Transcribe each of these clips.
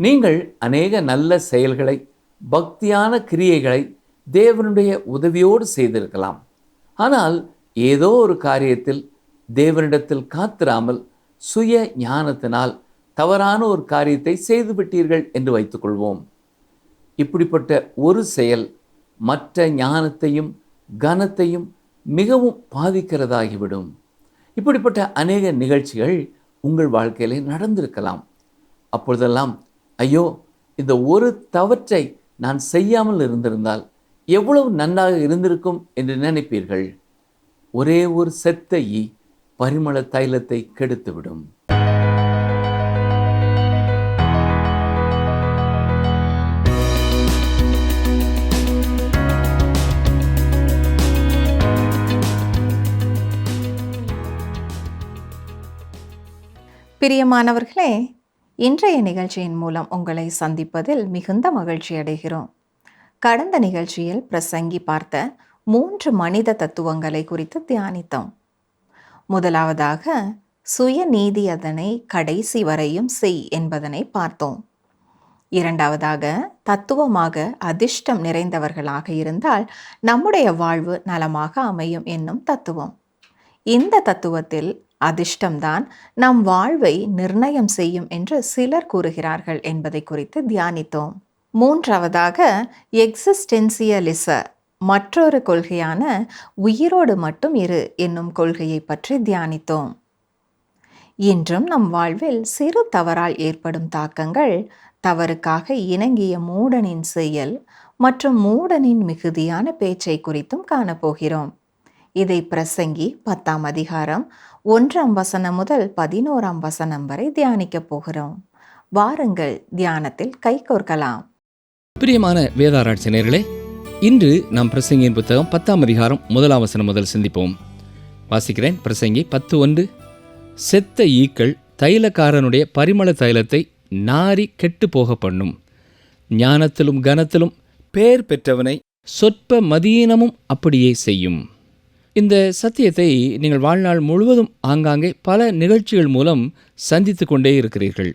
நீங்கள் அநேக நல்ல செயல்களை, பக்தியான கிரியைகளை தேவனுடைய உதவியோடு செய்திருக்கலாம். ஆனால் ஏதோ ஒரு காரியத்தில் தேவனிடத்தில் காத்திராமல் சுய ஞானத்தினால் தவறான ஒரு காரியத்தை செய்துவிட்டீர்கள் என்று வைத்துக்கொள்வோம். இப்படிப்பட்ட ஒரு செயல் மற்ற ஞானத்தையும் கனத்தையும் மிகவும் பாதிக்கிறதாகிவிடும். இப்படிப்பட்ட அநேக நிகழ்ச்சிகள் உங்கள் வாழ்க்கையிலே நடந்திருக்கலாம். அப்பொழுதெல்லாம் ஐயோ, இந்த ஒரு தவற்றை நான் செய்யாமல் இருந்திருந்தால் எவ்வளவு நன்றாக இருந்திருக்கும் என்று நினைப்பீர்கள். ஒரே ஒரு செத்த ஈ பரிமள தைலத்தை கெடுத்துவிடும். பிரியமானவர்களே, இன்றைய நிகழ்ச்சியின் மூலம் உங்களை சந்திப்பதில் மிகுந்த மகிழ்ச்சி அடைகிறோம். கடந்த நிகழ்ச்சியில் பிரசங்கி பார்த்த 3 மனித தத்துவங்களை குறித்து தியானித்தோம். முதலாவதாக சுயநீதி அதனை கடைசி வரையும் செய் என்பதனை பார்த்தோம். இரண்டாவதாக தத்துவமாக அதிர்ஷ்டம் நிறைந்தவர்களாக இருந்தால் நம்முடைய வாழ்வு நலமாக அமையும் என்னும் தத்துவம். இந்த தத்துவத்தில் அதிர்ஷ்டம்தான் நம் வாழ்வை நிர்ணயம் செய்யும் என்று சிலர் கூறுகிறார்கள் என்பதை குறித்து தியானித்தோம். மூன்றாவதாக எக்ஸிஸ்டென்சியலிச மற்றொரு கொள்கையான உயிரோடு மட்டும் இரு என்னும் கொள்கையை பற்றி தியானித்தோம். இன்றும் நம் வாழ்வில் சிறு தவறால் ஏற்படும் தாக்கங்கள், தவறுக்காக இணங்கிய மூடனின் செயல் மற்றும் மூடனின் மிகுதியான பேச்சை குறித்தும் காணப்போகிறோம். இதை பிரசங்கி 10ஆம் அதிகாரம் 1ஆம் வசனம் முதல் 11ஆம் வசனம் வரை தியானிக்கப் போகிறோம். வாருங்கள் தியானத்தில் கைகோர்க்கலாம். பிரியமான வேதாராய்ச்சி நேயர்களே, இன்று நாம் பிரசங்கியின் புத்தகம் 10ஆம் அதிகாரம் 1ஆம் வசனம் முதல் சிந்திப்போம். வாசிக்கிறேன். பிரசங்கி 10:1. செத்த ஈக்கள் தைலக்காரனுடைய பரிமள தைலத்தை நாரி கெட்டு போக பண்ணும். ஞானத்திலும் கனத்திலும் பேர் பெற்றவனை சொற்ப மதீனமும் அப்படியே செய்யும். இந்த சத்தியத்தை நீங்கள் வாழ்நாள் முழுவதும் ஆங்காங்கே பல நிகழ்ச்சிகள் மூலம் சந்தித்து கொண்டே இருக்கிறீர்கள்.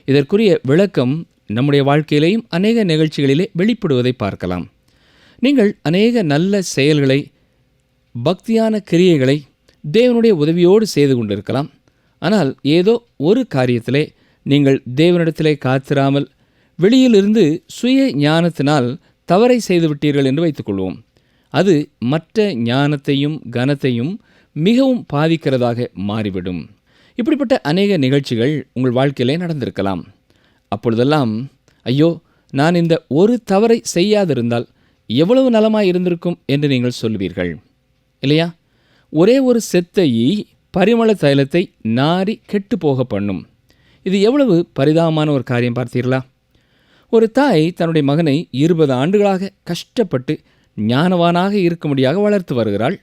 இதற்குரிய விளக்கம் நம்முடைய வாழ்க்கையிலேயும் அநேக நிகழ்ச்சிகளிலே வெளிப்படுவதை பார்க்கலாம். நீங்கள் அநேக நல்ல செயல்களை, பக்தியான கிரியைகளை தேவனுடைய உதவியோடு செய்து கொண்டிருக்கலாம். ஆனால் ஏதோ ஒரு காரியத்திலே நீங்கள் தேவனிடத்திலே காத்திராமல் வெளியிலிருந்து சுய ஞானத்தினால் தவறை செய்துவிட்டீர்கள் என்று வைத்துக்கொள்வோம். அது மற்ற ஞானத்தையும் கனத்தையும் மிகவும் பாதிக்கிறதாக மாறிவிடும். இப்படிப்பட்ட அநேக நிகழ்ச்சிகள் உங்கள் வாழ்க்கையிலே நடந்திருக்கலாம். அப்பொழுதெல்லாம் ஐயோ, நான் இந்த ஒரு தவறை செய்யாதிருந்தால் எவ்வளவு நலமாய் இருந்திருக்கும் என்று நீங்கள் சொல்வீர்கள் இல்லையா? ஒரே ஒரு செத்த ஈ பரிமள தைலத்தை நாரி கெட்டு போக பண்ணும். இது எவ்வளவு பரிதாபமான ஒரு காரியம் பார்த்தீர்களா? ஒரு தாய் தன்னுடைய மகனை 20 ஆண்டுகளாக கஷ்டப்பட்டு ஞானவானாக இருக்கும்படியாக வளர்த்து வருகிறாள்.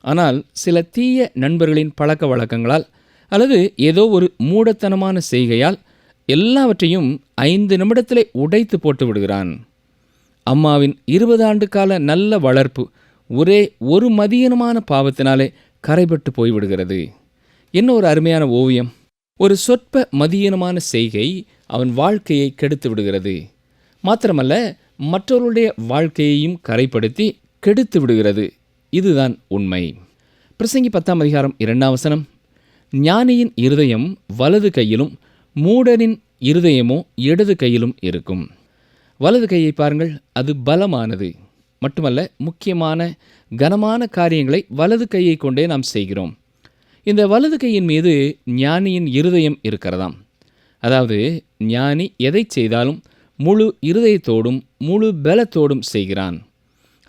ஆனால் சில தீய நண்பர்களின் பழக்க வழக்கங்களால் அல்லது ஏதோ ஒரு மூடத்தனமான செய்கையால் எல்லாவற்றையும் 5 நிமிடத்திலே உடைத்து போட்டு விடுகிறான். அம்மாவின் 20 ஆண்டு கால நல்ல வளர்ப்பு ஒரே ஒரு மதியீனமான பாவத்தினாலே கரைபட்டு போய்விடுகிறது. என்ன ஒரு அருமையான ஓவியம்! ஒரு சொற்ப மதியீனமான செய்கை அவன் வாழ்க்கையை கெடுத்து விடுகிறது. மாத்திரமல்ல, மற்றவர்களுடைய வாழ்க்கையையும் கரைப்படுத்தி கெடுத்து விடுகிறது. இதுதான் உண்மை. பிரசங்கி 10ஆம் அதிகாரம் 2ஆம் வசனம். ஞானியின் இருதயம் வலது கையிலும் மூடனின் இருதயமோ இடது கையிலும் இருக்கும். வலது கையை பாருங்கள், அது பலமானது. மட்டுமல்ல, முக்கியமான கனமான காரியங்களை வலது கையை கொண்டே நாம் செய்கிறோம். இந்த வலது கையின் மீது ஞானியின் இருதயம் இருக்கிறதாம். அதாவது ஞானி எதை செய்தாலும் முழு இருதயத்தோடும் முழு பலத்தோடும் செய்கிறான்.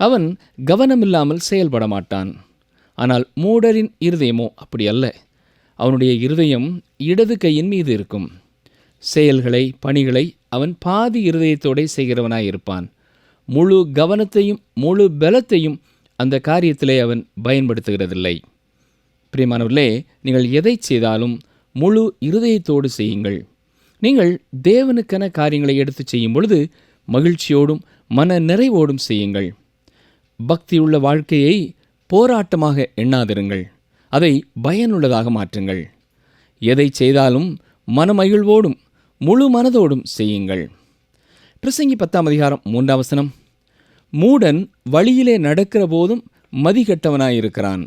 அவன் கவனமில்லாமல் செயல்பட மாட்டான். ஆனால் மூடரின் இருதயமோ அப்படி அல்ல. அவனுடைய இருதயம் இடது கையின் மீது இருக்கும். செயல்களை, பணிகளை அவன் பாதி இருதயத்தோடே செய்கிறவனாயிருப்பான். முழு கவனத்தையும் முழு பலத்தையும் அந்த காரியத்திலே அவன் பயன்படுத்துகிறதில்லை. பிரியமானவர்களே, நீங்கள் எதை செய்தாலும் முழு இருதயத்தோடு செய்யுங்கள். நீங்கள் தேவனுக்கென காரியங்களை எடுத்து செய்யும் பொழுது மகிழ்ச்சியோடும் மன நிறைவோடும் செய்யுங்கள். பக்தியுள்ள வாழ்க்கையை போராட்டமாக எண்ணாதிருங்கள். அதை பயனுள்ளதாக மாற்றுங்கள். எதை செய்தாலும் மனமகிழ்வோடும் முழு மனதோடும் செய்யுங்கள். பிரசங்கி 10:3 மூடன் வழியிலே நடக்கிற போதும் மதிகெட்டவனாயிருக்கிறான்,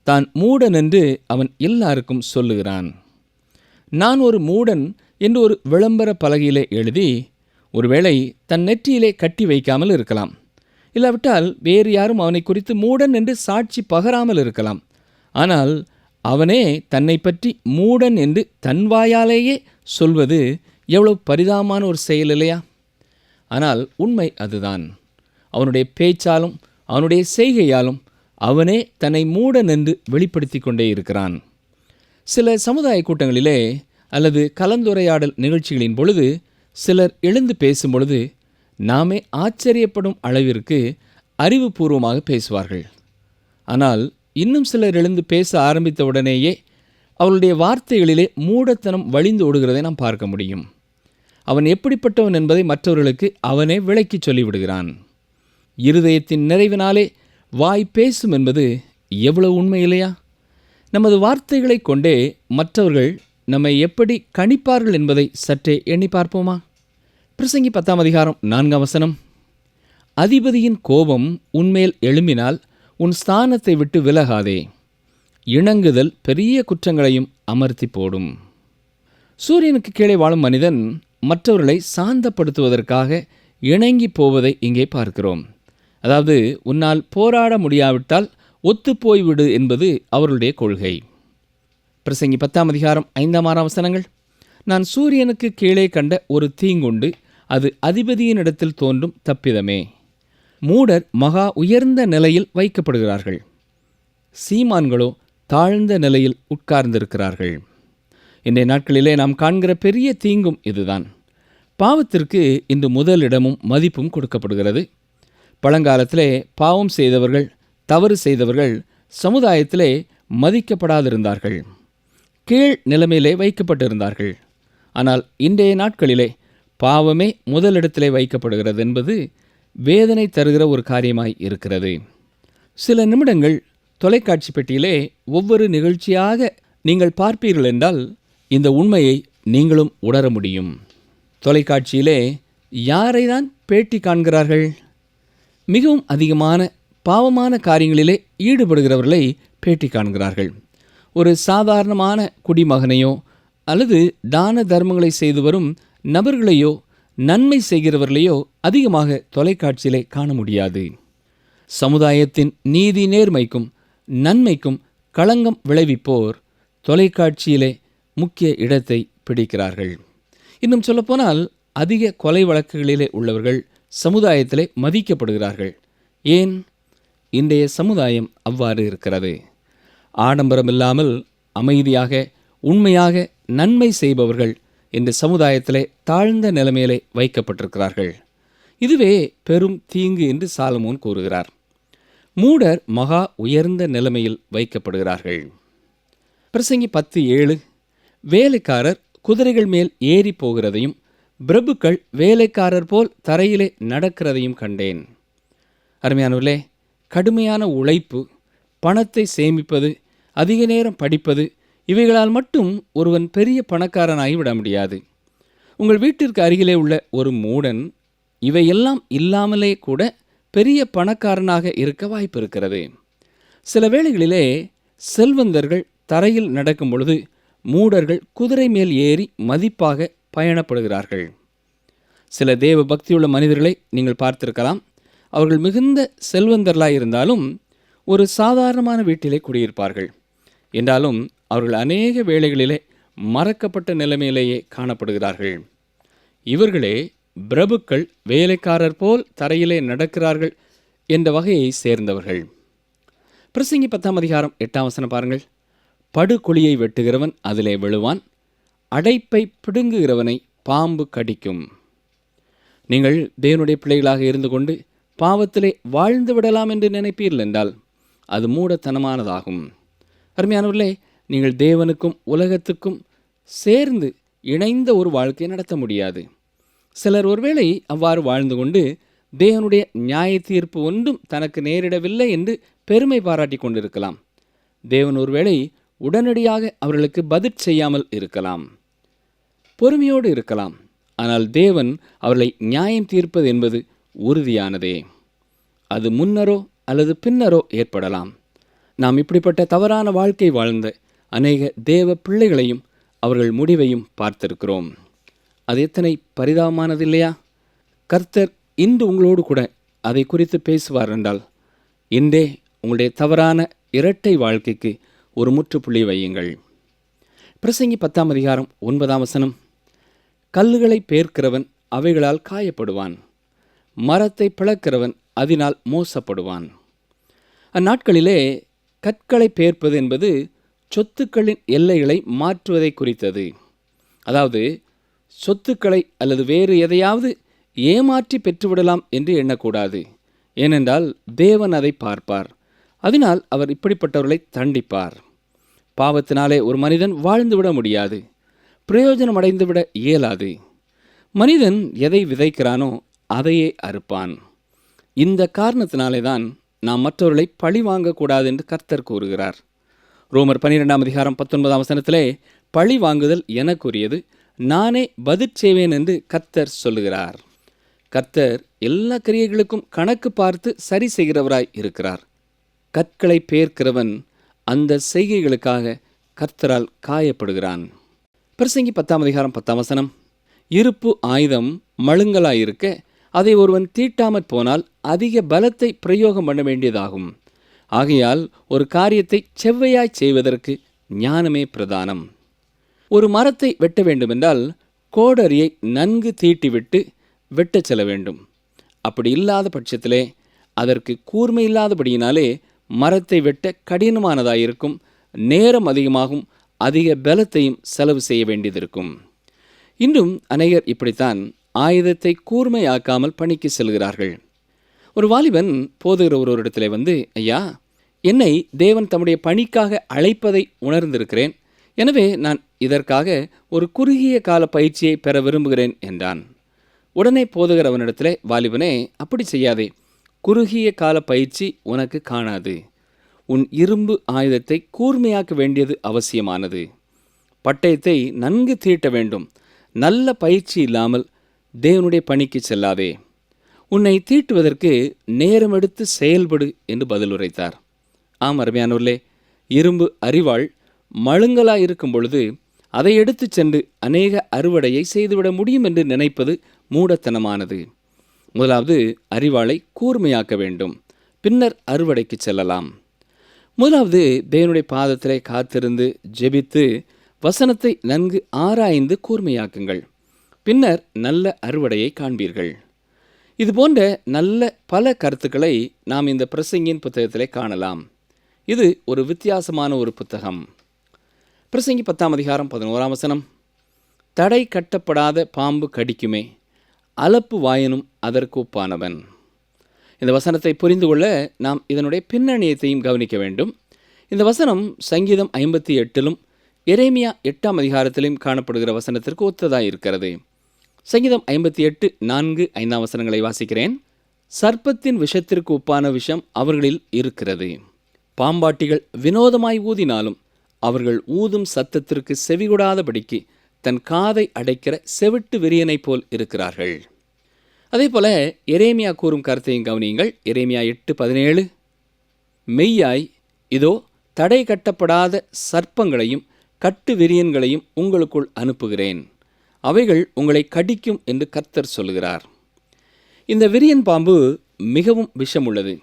தான் மூடன் என்று அவன் எல்லாருக்கும் சொல்லுகிறான். நான் ஒரு மூடன் என்று ஒரு விளம்பர பலகையிலே எழுதி ஒருவேளை தன் நெற்றியிலே கட்டி வைக்காமல் இருக்கலாம். இல்லாவிட்டால் வேறு யாரும் அவனை குறித்து மூடன் என்று சாட்சி பகராமல் இருக்கலாம். ஆனால் அவனே தன்னை பற்றி மூடன் என்று தன் வாயாலேயே சொல்வது எவ்வளவு பரிதாபமான ஒரு செயல் இல்லையா? ஆனால் உண்மை அதுதான். அவனுடைய பேச்சாலும் அவனுடைய செய்கையாலும் அவனே தன்னை மூடன் என்று வெளிப்படுத்தி கொண்டே இருக்கிறான். சில சமுதாய கூட்டங்களிலே அல்லது கலந்துரையாடல் நிகழ்ச்சிகளின் பொழுது சிலர் எழுந்து பேசும் பொழுது நாமே ஆச்சரியப்படும் அளவிற்கு அறிவுபூர்வமாக பேசுவார்கள். ஆனால் இன்னும் சிலர் எழுந்து பேச ஆரம்பித்த உடனேயே அவளுடைய வார்த்தைகளிலே மூடத்தனம் வழிந்து ஓடுகிறதை நாம் பார்க்க முடியும். அவன் எப்படிப்பட்டவன் என்பதை மற்றவர்களுக்கு அவனே விளக்கி சொல்லிவிடுகிறான். இருதயத்தின் நிறைவினாலே வாய் பேசும் என்பது எவ்வளவு உண்மை இல்லையா? நமது வார்த்தைகளை கொண்டே மற்றவர்கள் நம்மை எப்படி கணிப்பார்கள் என்பதை சற்றே எண்ணி பார்ப்போமா? பிரசங்கி 10:4 அதிபதியின் கோபம் உன்மேல் எழும்பினால் உன் ஸ்தானத்தை விட்டு விலகாதே, இணங்குதல் பெரிய குற்றங்களையும் அமர்த்தி போடும். சூரியனுக்கு கீழே வாழும் மனிதன் மற்றவர்களை சாந்தப்படுத்துவதற்காக இணங்கி போவதை இங்கே பார்க்கிறோம். அதாவது உன்னால் போராட முடியாவிட்டால் ஒத்துப்போய்விடு என்பது அவர்களுடைய கொள்கை. பிரசங்கி 10:5-6 நான் சூரியனுக்கு கீழே கண்ட ஒரு தீங்குண்டு, அது அதிபதியினிடத்தில் தோன்றும் தப்பிதமே. மூடர் மகா உயர்ந்த நிலையில் வைக்கப்படுகிறார்கள், சீமான்களோ தாழ்ந்த நிலையில் உட்கார்ந்திருக்கிறார்கள். இன்றைய நாட்களிலே நாம் காண்கிற பெரிய தீங்கும் இதுதான். பாவத்திற்கு இன்று முதலிடமும் மதிப்பும் கொடுக்கப்படுகிறது. பழங்காலத்திலே பாவம் செய்தவர்கள், தவறு செய்தவர்கள் சமுதாயத்திலே மதிக்கப்படாதிருந்தார்கள், கீழ் நிலைமையிலே வைக்கப்பட்டிருந்தார்கள். ஆனால் இன்றைய நாட்களிலே பாவமே முதலிடத்திலே வைக்கப்படுகிறது என்பது வேதனை தருகிற ஒரு காரியமாய் இருக்கிறது. சில நிமிடங்கள் தொலைக்காட்சி பெட்டியிலே ஒவ்வொரு நிகழ்ச்சியாக நீங்கள் பார்ப்பீர்கள் என்றால் இந்த உண்மையை நீங்களும் உணர முடியும். தொலைக்காட்சியிலே யாரை தான் பேட்டி காண்கிறார்கள்? மிகவும் அதிகமான பாவமான காரியங்களிலே ஈடுபடுகிறவர்களை பேட்டி காண்கிறார்கள். ஒரு சாதாரணமான குடிமகனையோ அல்லது தான தர்மங்களை செய்து வரும் நபர்களையோ நன்மை செய்கிறவர்களையோ அதிகமாக தொலைக்காட்சியிலே காண முடியாது. சமுதாயத்தின் நீதி நேர்மைக்கும் நன்மைக்கும் களங்கம் விளைவிப்போர் தொலைக்காட்சியிலே முக்கிய இடத்தை பிடிக்கிறார்கள். இன்னும் சொல்லப்போனால் அதிக கொலை வழக்குகளிலே உள்ளவர்கள் சமுதாயத்திலே மதிக்கப்படுகிறார்கள். ஏன்? இன்றைய சமுதாயம் அவ்வாறு இருக்கிறது. ஆடம்பரமில்லாமல் அமைதியாக உண்மையாக நன்மை செய்பவர்கள் இந்த சமுதாயத்திலே தாழ்ந்த நிலைமையிலே வைக்கப்பட்டிருக்கிறார்கள். இதுவே பெரும் தீங்கு என்று சாலமோன் கூறுகிறார். மூடர் மகா உயர்ந்த நிலைமையில் வைக்கப்படுகிறார்கள். பிரசங்கி 10:7 வேலைக்காரர் குதிரைகள் மேல் ஏறி போகிறதையும் பிரபுக்கள் வேலைக்காரர் போல் தரையிலே நடக்கிறதையும் கண்டேன். அருமையானவர்களே, கடுமையான உழைப்பு, பணத்தை சேமிப்பது, அதிக நேரம் படிப்பது, இவைகளால் மட்டும் ஒருவன் பெரிய பணக்காரனாகிவிட முடியாது. உங்கள் வீட்டிற்கு அருகிலே உள்ள ஒரு மூடன் இவையெல்லாம் இல்லாமலே கூட பெரிய பணக்காரனாக இருக்க வாய்ப்பு இருக்கிறது. சில வேளைகளிலே செல்வந்தர்கள் தரையில் நடக்கும் பொழுது மூடர்கள் குதிரை மேல் ஏறி மதிப்பாக பயணப்படுகிறார்கள். சில தேவ பக்தியுள்ள மனிதர்களை நீங்கள் பார்த்திருக்கலாம். அவர்கள் மிகுந்த செல்வந்தர்களாக இருந்தாலும் ஒரு சாதாரணமான வீட்டிலே குடியிருப்பார்கள். என்றாலும் அவர்கள் அநேக வேளைகளிலே மறக்கப்பட்ட நிலைமையிலேயே காணப்படுகிறார்கள். இவர்களே பிரபுக்கள் வேலைக்காரர் போல் தரையிலே நடக்கிறார்கள் என்ற வகையை சேர்ந்தவர்கள். பிரசங்கி 10:8 பாருங்கள். படுகுழியை வெட்டுகிறவன் அதிலே விழுவான், அடைப்பை பிடுங்குகிறவனை பாம்பு கடிக்கும். நீங்கள் தேவனுடைய பிள்ளைகளாக இருந்து கொண்டு பாவத்திலே வாழ்ந்து விடலாம் என்று நினைப்பீர்கள் என்றால் அது மூடத்தனமானதாகும். அருமையானவர்களே, நீங்கள் தேவனுக்கும் உலகத்துக்கும் சேர்ந்து இணைந்த ஒரு வாழ்க்கையை நடத்த முடியாது. சிலர் ஒருவேளை அவ்வாறு வாழ்ந்து கொண்டு தேவனுடைய நியாய தீர்ப்பு ஒன்றும் தனக்கு நேரிடவில்லை என்று பெருமை பாராட்டி கொண்டிருக்கலாம். தேவன் ஒருவேளை உடனடியாக அவர்களுக்கு பதில் செய்யாமல் இருக்கலாம். பொறுமையோடு இருக்கலாம். ஆனால் தேவன் அவர்களை நியாயம் தீர்ப்பது என்பது உறுதியானதே. அது முன்னரோ அல்லது பின்னரோ ஏற்படலாம். நாம் இப்படிப்பட்ட தவறான வாழ்க்கை வாழ்ந்த அநேக தேவ பிள்ளைகளையும் அவர்கள் முடிவையும் பார்த்திருக்கிறோம். அது எத்தனை பரிதாபமானது இல்லையா? கர்த்தர் இன்று உங்களோடு கூட அதை குறித்து பேசுவார் என்றால், இன்றே உங்களுடைய தவறான இரட்டை வாழ்க்கைக்கு ஒரு முற்றுப்புள்ளி வையுங்கள். பிரசங்கி 10ஆம் அதிகாரம் 9ஆம் வசனம், கல்லுகளை பேர்க்கிறவன் அவைகளால் காயப்படுவான், மரத்தை பிளக்கிறவன் அதனால் மோசப்படுவான். அந்நாட்களிலே கற்களை பேர்ப்பது என்பது சொத்துக்களின் எல்லைகளை மாற்றுவதை குறித்தது. அதாவது சொத்துக்களை அல்லது வேறு எதையாவது ஏமாற்றி பெற்றுவிடலாம் என்று எண்ணக்கூடாது. ஏனென்றால் தேவன் அதை பார்ப்பார். அதனால் அவர் இப்படிப்பட்டவர்களை தண்டிப்பார். பாவத்தினாலே ஒரு மனிதன் வாழ்ந்துவிட முடியாது, பிரயோஜனம் அடைந்துவிட இயலாது. மனிதன் எதை விதைக்கிறானோ அதையே அறுப்பான். இந்த காரணத்தினாலே தான் நாம் மற்றவர்களை பழி வாங்கக்கூடாது என்று கர்த்தர் கூறுகிறார். ரோமர் 12ஆம் அதிகாரம் 19ஆம் வசனத்திலே, பழி வாங்குதல் எனக்குரியது, நானே பதில் செய்வேன் என்று கர்த்தர் சொல்லுகிறார். கர்த்தர் எல்லா கிரியைகளுக்கும் கணக்கு பார்த்து சரி செய்கிறவராய் இருக்கிறார். கற்களை பேர்க்கிறவன் அந்த செய்கைகளுக்காக கர்த்தரால் காயப்படுகிறான். பிரசங்கி 10ஆம் அதிகாரம் 10ஆம் வசனம், இருப்பு ஆயுதம் மழுங்கலாயிருக்க அதை ஒருவன் தீட்டாமற் போனால் அதிக பலத்தை பிரயோகம் பண்ண வேண்டியதாகும். ஆகையால் ஒரு காரியத்தை செவ்வையாய் செய்வதற்கு ஞானமே பிரதானம். ஒரு மரத்தை வெட்ட வேண்டுமென்றால் கோடரியை நன்கு தீட்டிவிட்டு வெட்டச் செல்ல வேண்டும். அப்படி இல்லாத பட்சத்திலே அதற்கு கூர்மை இல்லாதபடியினாலே மரத்தை வெட்ட கடினமானதாயிருக்கும், நேரம் அதிகமாகும், அதிக பலத்தையும் செலவு செய்ய வேண்டியதிருக்கும். இன்றும் அநேகர் இப்படித்தான் ஆயுதத்தை கூர்மையாக்காமல் பணிக்கு செல்கிறார்கள். ஒரு வாலிபன் போதுகிற ஒருவரிடத்திலே வந்து, ஐயா, என்னை தேவன் தம்முடைய பணிக்காக அழைப்பதை உணர்ந்திருக்கிறேன், எனவே நான் இதற்காக ஒரு குறுகிய கால பயிற்சியை பெற விரும்புகிறேன் என்றான். உடனே போதுகிறவனிடத்திலே, வாலிபனே, அப்படி செய்யாதே, குறுகிய கால பயிற்சி உனக்கு காணாது. உன் இரும்பு ஆயுதத்தை கூர்மையாக்க வேண்டியது அவசியமானது. பட்டயத்தை நன்கு தீட்ட வேண்டும். நல்ல பயிற்சி இல்லாமல் தேவனுடைய பணிக்கு செல்லாதே. உன்னை தீட்டுவதற்கு நேரம் எடுத்து செயல்படு என்று பதில் உரைத்தார். ஆம் அருமையானோர்களே, இரும்பு அரிவாள் மழுங்கலாய் இருக்கும் பொழுது அதை எடுத்து சென்று அநேக அறுவடையை செய்துவிட முடியும் என்று நினைப்பது மூடத்தனமானது. முதலாவது அரிவாளை கூர்மையாக்க வேண்டும், பின்னர் அறுவடைக்கு செல்லலாம். முதலாவது தேவனுடைய பாதத்திலே காத்திருந்து ஜெபித்து வசனத்தை நன்கு ஆராய்ந்து கூர்மையாக்குங்கள். பின்னர் நல்ல அறுவடையை காண்பீர்கள். இதுபோன்ற நல்ல பல கருத்துக்களை நாம் இந்த பிரசங்கியின் புத்தகத்திலே காணலாம். இது ஒரு வித்தியாசமான ஒரு புத்தகம். பிரசங்கி 10ஆம் அதிகாரம் 11ஆம் வசனம், தடை கட்டப்படாத பாம்பு கடிக்குமே, அலப்பு வாயனும் அதற்கு ஒப்பானவன். இந்த வசனத்தை புரிந்து கொள்ள நாம் இதனுடைய பின்னணியத்தையும் கவனிக்க வேண்டும். இந்த வசனம் சங்கீதம் 58லும் எரேமியா 8ஆம் அதிகாரத்திலும் காணப்படுகிற வசனத்திற்கு ஒத்ததாக இருக்கிறது. சங்கீதம் 58 4-5 வசனங்களை வாசிக்கிறேன். சர்ப்பத்தின் விஷத்திற்கு ஒப்பான விஷம் அவர்களில் இருக்கிறது. பாம்பாட்டிகள் வினோதமாய் ஊதினாலும் அவர்கள் ஊதும் சத்தத்திற்கு செவிகொடாதபடிக்கு தன் காதை அடைக்கிற செவிட்டு விரியனைப் போல் இருக்கிறார்கள். அதே போல எரேமியா கூறும் கருத்தையும் கவனியுங்கள். எரேமியா 8:17, மெய்யாய் இதோ தடை கட்டப்படாத சர்ப்பங்களையும் கட்டு விரியன்களையும் உங்களுக்குள் அனுப்புகிறேன், அவைகள் உங்களை கடிக்கும் என்று கர்த்தர் சொல்கிறார். இந்த விரியன் பாம்பு மிகவும் விஷமுள்ளது.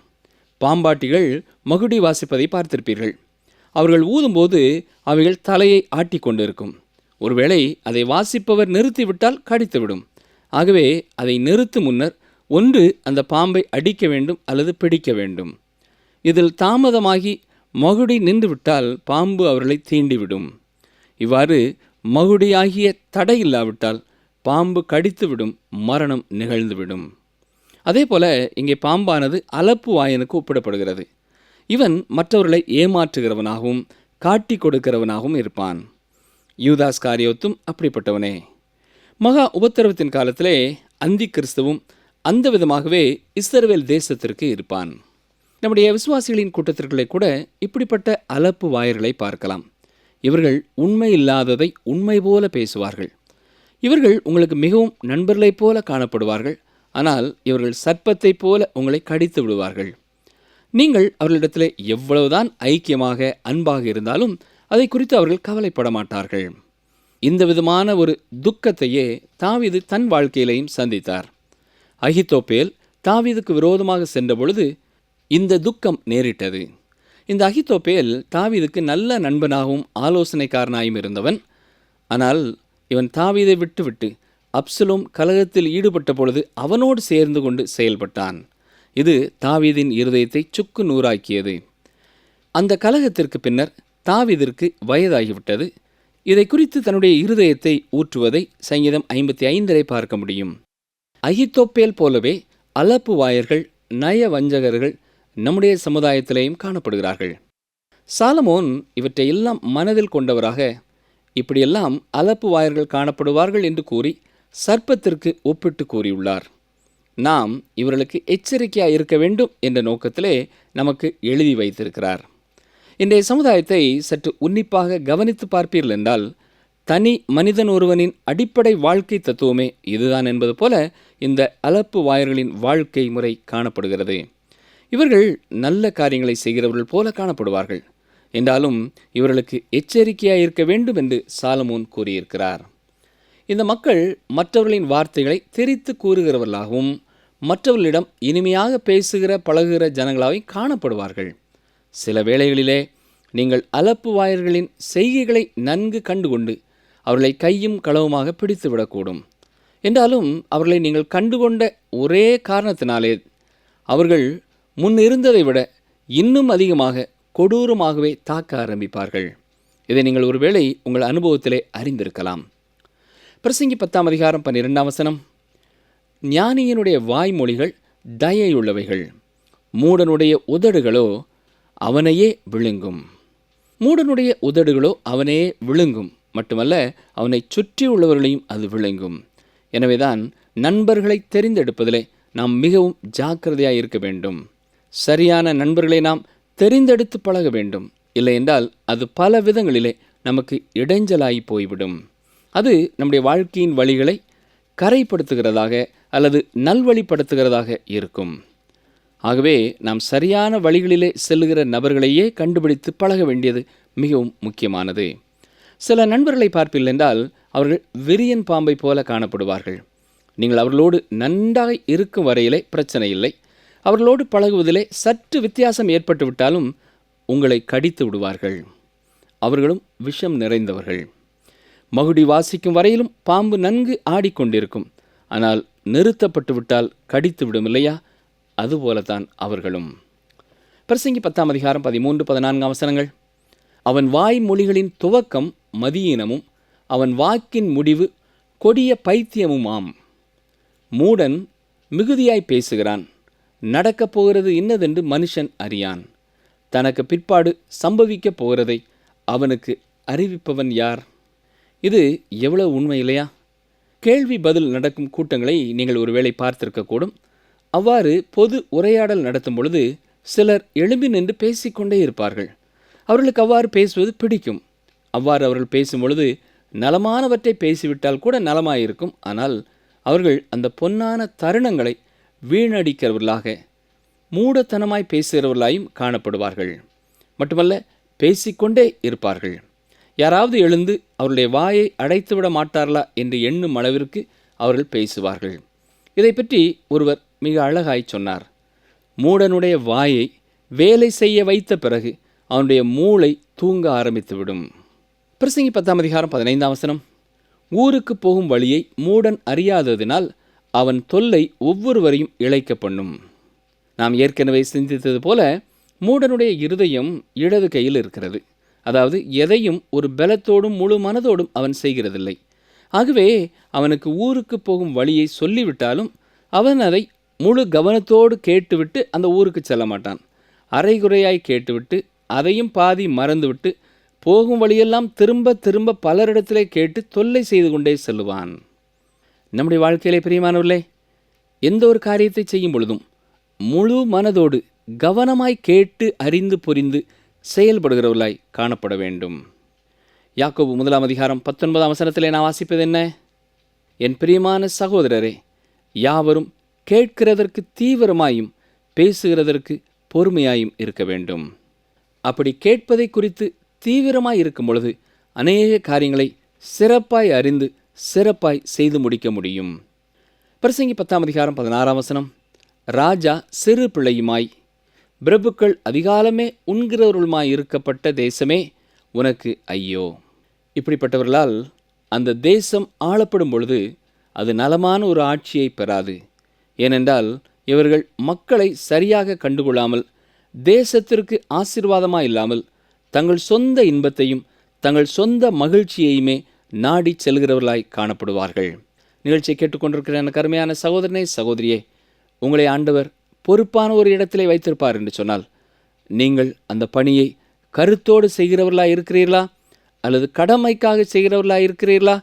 பாம்பாட்டிகள் மகுடி வாசிப்பதை பார்த்திருப்பீர்கள். அவர்கள் ஊதும்போது அவைகள் தலையை ஆட்டி கொண்டிருக்கும். ஒருவேளை அதை வாசிப்பவர் நிறுத்திவிட்டால் கடித்துவிடும். ஆகவே அதை நிறுத்தும் முன்னர் ஒன்று அந்த பாம்பை அடிக்க வேண்டும் அல்லது பிடிக்க வேண்டும். இதில் தாமதமாகி மகுடி நின்றுவிட்டால் பாம்பு அவர்களை தீண்டிவிடும். இவ்வாறு மகுடியாகிய தடை இல்லாவிட்டால் பாம்பு கடித்துவிடும், மரணம் நிகழ்ந்துவிடும். அதே போல இங்கே பாம்பானது அலப்பு வாயனுக்கு ஒப்பிடப்படுகிறது. இவன் மற்றவர்களை ஏமாற்றுகிறவனாகவும் காட்டி கொடுக்கிறவனாகவும் இருப்பான். யூதாஸ் காரியோத்தும் அப்படிப்பட்டவனே. மகா உபத்திரவத்தின் காலத்திலே அந்தி கிறிஸ்துவும் அந்த விதமாகவே இஸ்ரவேல் தேசத்திற்கு இருப்பான். நம்முடைய விசுவாசிகளின் கூட்டத்திற்குள்ளே கூட இப்படிப்பட்ட அலப்பு வாயர்களை பார்க்கலாம். இவர்கள் உண்மை இல்லாததை உண்மை போல பேசுவார்கள். இவர்கள் உங்களுக்கு மிகவும் நண்பர்களைப் போல காணப்படுவார்கள். ஆனால் இவர்கள் சர்ப்பத்தைப் போல உங்களை கடித்து விடுவார்கள். நீங்கள் அவர்களிடத்தில் எவ்வளவுதான் ஐக்கியமாக அன்பாக இருந்தாலும் அதை குறித்து அவர்கள் கவலைப்பட மாட்டார்கள். இந்த விதமான ஒரு துக்கத்தையே தாவீது தன் வாழ்க்கையிலையும் சந்தித்தார். அகித்தோப்பேல் தாவீதுக்கு விரோதமாக சென்ற பொழுது இந்த துக்கம் நேரிட்டது. இந்த அகித்தோப்பேல் தாவீதுக்கு நல்ல நண்பனாகவும் ஆலோசனைக்காரனாயும் இருந்தவன். ஆனால் இவன் தாவீதை விட்டுவிட்டு அப்சலோம் கலகத்தில் ஈடுபட்ட பொழுது அவனோடு சேர்ந்து கொண்டு செயல்பட்டான். இது தாவீதின் இருதயத்தை சுக்கு நூறாக்கியது. அந்த கலகத்திற்கு பின்னர் தாவீதிற்கு வயதாகிவிட்டது. இதை குறித்து தன்னுடைய இருதயத்தை ஊற்றுவதை சங்கீதம் 55 பார்க்க முடியும். அகித்தோப்பேல் போலவே அலப்பு வாயர்கள், நய வஞ்சகர்கள் நம்முடைய சமுதாயத்திலேயும் காணப்படுகிறார்கள். சாலமோன் இவற்றை எல்லாம் மனதில் கொண்டவராக இப்படியெல்லாம் அலப்பு வாயர்கள் காணப்படுவார்கள் என்று கூறி சர்ப்பத்திற்கு ஒப்பிட்டு கூறியுள்ளார். நாம் இவர்களுக்கு எச்சரிக்கையாக இருக்க வேண்டும் என்ற நோக்கத்திலே நமக்கு எழுதி வைத்திருக்கிறார். இன்றைய சமுதாயத்தை சற்று உன்னிப்பாக கவனித்து பார்ப்பீர்கள் என்றால் தனி மனிதன் ஒருவனின் அடிப்படை வாழ்க்கை தத்துவமே இதுதான் என்பது போல இந்த அலப்பு வாயர்களின் வாழ்க்கை முறை காணப்படுகிறது. இவர்கள் நல்ல காரியங்களை செய்கிறவர்கள் போல காணப்படுவார்கள். என்றாலும் இவர்களுக்கு எச்சரிக்கையாக இருக்க வேண்டும் என்று சாலமோன் கூறியிருக்கிறார். இந்த மக்கள் மற்றவர்களின் வார்த்தைகளை திரித்து கூறுகிறவர்களாகவும் மற்றவர்களிடம் இனிமையாக பேசுகிற பழகுகிற ஜனங்களாகவும் காணப்படுவார்கள். சில வேளைகளிலே நீங்கள் அலப்பு வாயர்களின் செய்கைகளை நன்கு கண்டுகொண்டு அவர்களை கையும் களவுமாக பிடித்து விடக்கூடும். என்றாலும் அவர்களை நீங்கள் கண்டுகொண்ட ஒரே காரணத்தினாலே அவர்கள் முன் இருந்ததை விட இன்னும் அதிகமாக கொடூரமாகவே தாக்க ஆரம்பிப்பார்கள். இதை நீங்கள் ஒருவேளை உங்கள் அனுபவத்திலே அறிந்திருக்கலாம். பிரசங்கி 10:12 ஞானியினுடைய வாய்மொழிகள் தயையுள்ளவைகள், மூடனுடைய உதடுகளோ அவனையே விழுங்கும். மூடனுடைய உதடுகளோ அவனையே விழுங்கும் மட்டுமல்ல, அவனை சுற்றி உள்ளவர்களையும் அது விழுங்கும். எனவேதான் நண்பர்களை தெரிந்தெடுப்பதிலே நாம் மிகவும் ஜாக்கிரதையாக இருக்க வேண்டும். சரியான நண்பர்களை நாம் தெரிந்தெடுத்து பழக வேண்டும். இல்லை என்றால் அது பல விதங்களிலே நமக்கு இடைஞ்சலாகி போய்விடும். அது நம்முடைய வாழ்க்கையின் வழிகளை கரைப்படுத்துகிறதாக அல்லது நல்வழிப்படுத்துகிறதாக இருக்கும். ஆகவே நாம் சரியான வழிகளிலே செல்லுகிற நபர்களையே கண்டுபிடித்து பழக வேண்டியது மிகவும் முக்கியமானது. சில நண்பர்களை பார்ப்பீர்கள் என்றால் அவர்கள் விரியன் பாம்பை போல காணப்படுவார்கள். நீங்கள் அவர்களோடு நன்றாக இருக்கும் வரையிலே பிரச்சனை இல்லை. அவர்களோடு பழகுவதிலே சற்று வித்தியாசம் ஏற்பட்டு விட்டாலும் உங்களை கடித்து விடுவார்கள். அவர்களும் விஷம் நிறைந்தவர்கள். மகுடி வாசிக்கும் வரையிலும் பாம்பு நன்கு ஆடிக்கொண்டிருக்கும். ஆனால் நிறுத்தப்பட்டு விட்டால் கடித்து விடும் இல்லையா? அதுபோலத்தான் அவர்களும். பிரசங்கி 10:13-14 அவன் வாய்மொழிகளின் துவக்கம் மதியீனமும் அவன் வாக்கின் முடிவு கொடிய பைத்தியமுமாம். மூடன் மிகுதியாய் பேசுகிறான். நடக்கப் போகிறது இன்னதென்று மனுஷன் அறியான். தனக்கு பிற்பாடு சம்பவிக்கப் போகிறதை அவனுக்கு அறிவிப்பவன் யார்? இது எவ்வளவு உண்மை இல்லையா? கேள்வி பதில் நடக்கும் கூட்டங்களை நீங்கள் ஒருவேளை பார்த்திருக்கக்கூடும். அவ்வாறு பொது உரையாடல் நடத்தும் பொழுது சிலர் எழும்பி நின்று பேசிக்கொண்டே இருப்பார்கள். அவர்களுக்கு அவ்வாறு பேசுவது பிடிக்கும். அவ்வாறு அவர்கள் பேசும் பொழுது நலமானவற்றை பேசிவிட்டால் கூட நலமாயிருக்கும். ஆனால் அவர்கள் அந்த பொன்னான தருணங்களை வீணடிக்கிறவர்களாக மூடத்தனமாய் பேசுகிறவர்களாயும் காணப்படுவார்கள். மட்டுமல்ல, பேசிக்கொண்டே இருப்பார்கள். யாராவது எழுந்து அவருடைய வாயை அடைத்துவிட மாட்டார்களா என்று எண்ணும் அளவிற்கு அவர்கள் பேசுவார்கள். இதை பற்றி ஒருவர் மிக அழகாய் சொன்னார். மூடனுடைய வாயை வேலை செய்ய வைத்த பிறகு அவனுடைய மூளை தூங்க ஆரம்பித்துவிடும். பிரசங்கி 10:15 ஊருக்கு போகும் வழியை மூடன் அறியாததினால் அவன் தொல்லை ஒவ்வொருவரையும் இழைக்க பண்ணும். நாம் ஏற்கனவே சிந்தித்தது போல மூடனுடைய இருதயம் இடது கையில் இருக்கிறது. அதாவது எதையும் ஒரு பலத்தோடும் முழு மனதோடும் அவன் செய்கிறதில்லை. ஆகவே அவனுக்கு ஊருக்கு போகும் வழியை சொல்லிவிட்டாலும் அவன் அதை முழு கவனத்தோடு கேட்டுவிட்டு அந்த ஊருக்கு செல்ல மாட்டான். அரைகுறையாய் கேட்டுவிட்டு அதையும் பாதி மறந்துவிட்டு போகும் வழியெல்லாம் திரும்ப திரும்ப பலரிடத்திலே கேட்டு தொல்லை செய்து கொண்டே செல்லுவான். நம்முடைய வாழ்க்கையிலே பிரியமானவர்களே, எந்த ஒரு காரியத்தை செய்யும் பொழுதும் முழு மனதோடு கவனமாய் கேட்டு அறிந்து புரிந்து செயல்படுகிறவர்களாய் காணப்பட வேண்டும். யாக்கோபு 1:19 நான் வாசிப்பது என்ன? என் பிரியமான சகோதரரே, யாவரும் கேட்கிறதற்கு தீவிரமாயும் பேசுகிறதற்கு பொறுமையாயும் இருக்க வேண்டும். அப்படி கேட்பதை குறித்து தீவிரமாய் இருக்கும் பொழுது அநேக காரியங்களை சிறப்பாய் அறிந்து சிறப்பாய் செய்து முடிக்க முடியும். பிரசங்கி 10:16 ராஜா சிறு பிள்ளையுமாய் பிரபுக்கள் அதிகாலமே உண்கிறவர்களுமாய் இருக்கப்பட்ட தேசமே உனக்கு ஐயோ. இப்படிப்பட்டவர்களால் அந்த தேசம் ஆளப்படும் பொழுது அது நலமான ஒரு ஆட்சியை பெறாது. ஏனென்றால் இவர்கள் மக்களை சரியாக கண்டுகொள்ளாமல், தேசத்திற்கு ஆசீர்வாதமாக இல்லாமல், தங்கள் சொந்த இன்பத்தையும் தங்கள் சொந்த மகிழ்ச்சியையுமே நாடி செல்கிறவர்களாய் காணப்படுவார்கள். நிகழ்ச்சியை கேட்டுக்கொண்டிருக்கிற எனக்கு அருமையான சகோதரனே, சகோதரியே, உங்களை ஆண்டவர் பொறுப்பான ஒரு இடத்திலே வைத்திருப்பார் என்று சொன்னால், நீங்கள் அந்த பணியை கருத்தோடு செய்கிறவர்களாக இருக்கிறீர்களா அல்லது கடமைக்காக செய்கிறவர்களாக இருக்கிறீர்களா?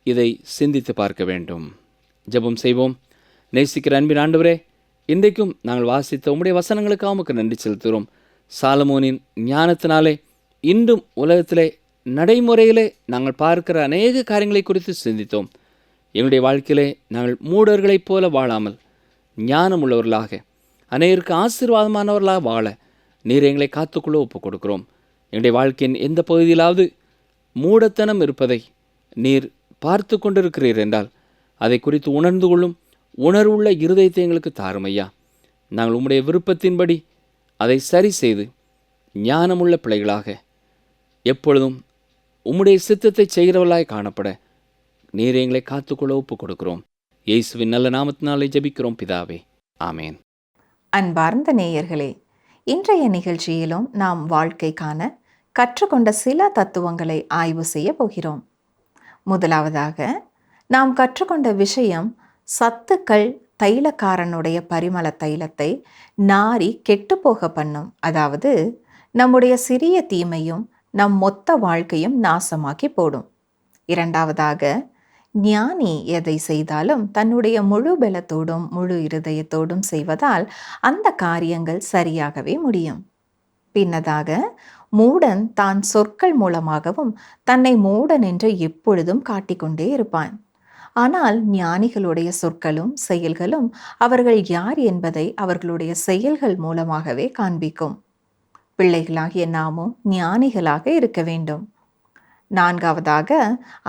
இதை சிந்தித்து பார்க்க வேண்டும். ஜெபம் செய்வோம். நேசிக்கிற அன்பின் ஆண்டவரே, இன்றைக்கும் நாங்கள் வாசித்த உம்முடைய வசனங்களுக்காக உமக்கு நன்றி செலுத்துகிறோம். சாலமோனின் ஞானத்தினாலே இன்றும் உலகத்திலே நடைமுறையிலே நாங்கள் பார்க்கிற அநேக காரியங்களை குறித்து சிந்தித்தோம். எங்களுடைய வாழ்க்கையிலே நாங்கள் மூடர்களைப் போல வாழாமல் ஞானம் உள்ளவர்களாக, அநேகருக்கு ஆசீர்வாதமானவர்களாக வாழ நீர் எங்களை காத்துக்குள்ள ஒப்புக் கொடுக்கிறோம். எங்களுடைய வாழ்க்கையின் எந்த பகுதியிலாவது மூடத்தனம் இருப்பதை நீர் பார்த்து கொண்டிருக்கிறீர் என்றால் அதை குறித்து உணர்ந்து கொள்ளும் உணர்வுள்ள இருதயத்தை எங்களுக்கு தாருமையா. நாங்கள் உம்முடைய விருப்பத்தின்படி அதை சரி செய்து ஞானமுள்ள பிள்ளைகளாக எப்பொழுதும் உம்முடைய சித்தத்தை செய்கிறவர்களாய் காணப்பட நீர் எங்களை காத்துக்கொள்ள ஒப்புக் கொடுக்கிறோம். இயேசுவின் நல்ல நாமத்தினாலே ஜெபிக்கிறோம் பிதாவே, ஆமேன். அன்பார்ந்த நேயர்களே, இன்றைய நிகழ்ச்சியிலும் நாம் வாழ்க்கைக்கான கற்றுக்கொண்ட சில தத்துவங்களை ஆய்வு செய்ய போகிறோம். முதலாவதாக நாம் கற்றுக்கொண்ட விஷயம், சத்துக்கள் தைலக்காரனுடைய பரிமள தைலத்தை நாரி கெட்டுப்போக பண்ணும். அதாவது நம்முடைய சிறிய தீமையும் நம் மொத்த வாழ்க்கையும் நாசமாக்கி போடும். இரண்டாவதாக, ஞானி எதை செய்தாலும் தன்னுடைய முழு பலத்தோடும் முழு இருதயத்தோடும் செய்வதால் அந்த காரியங்கள் சரியாகவே முடியும். பின்னதாக, மூடன் தான் சொற்கள் மூலமாகவும் தன்னை மூடன் என்று எப்பொழுதும் காட்டிக்கொண்டே இருப்பான். ஆனால் ஞானிகளுடைய சொற்களும் செயல்களும் அவர்கள் யார் என்பதை அவர்களுடைய செயல்கள் மூலமாகவே காண்பிக்கும். பிள்ளைகளாகிய நாமும் ஞானிகளாக இருக்க வேண்டும். நான்காவதாக,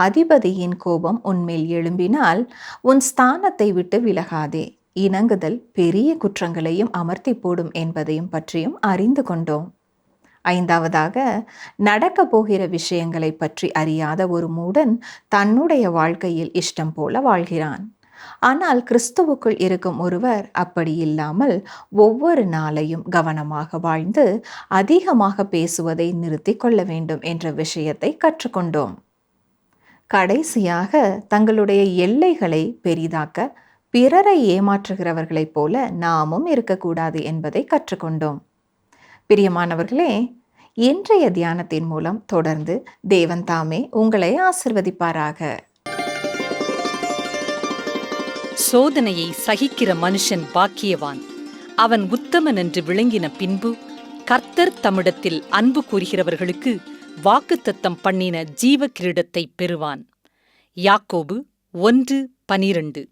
அதிபதியின் கோபம் உன்மேல் எழும்பினால் உன் ஸ்தானத்தை விட்டு விலகாதே. இணங்குதல் பெரிய குற்றங்களையும் அமர்த்தி போடும் என்பதையும் பற்றியும் அறிந்து கொண்டோம். ஐந்தாவதாக, நடக்க போகிற விஷயங்களை பற்றி அறியாத ஒரு மூடன் தன்னுடைய வாழ்க்கையில் இஷ்டம் போல வாழ்கிறான். ஆனால் கிறிஸ்துவுக்குள் இருக்கும் ஒருவர் அப்படி இல்லாமல் ஒவ்வொரு நாளையும் கவனமாக வாழ்ந்து அதிகமாக பேசுவதை நிறுத்தி கொள்ள வேண்டும் என்ற விஷயத்தை கற்றுக்கொண்டோம். கடைசியாக, தங்களுடைய எல்லைகளை பெரிதாக்க பிறரை ஏமாற்றுகிறவர்களைப் போல நாமும் இருக்கக்கூடாது என்பதை கற்றுக்கொண்டோம். பிரியமானவர்களே, இன்றைய தியானத்தின் மூலம் தொடர்ந்து தேவன் தாமே உங்களை ஆசிர்வதிப்பாராக. சோதனையை சகிக்கிற மனுஷன் பாக்கியவான். அவன் உத்தமன் என்று விளங்கின பின்பு கர்த்தர் தம்மிடத்தில் அன்பு கூறுகிறவர்களுக்கு வாக்குத்தத்தம் பண்ணின ஜீவ கிரீடத்தை பெறுவான். யாக்கோபு 1:12.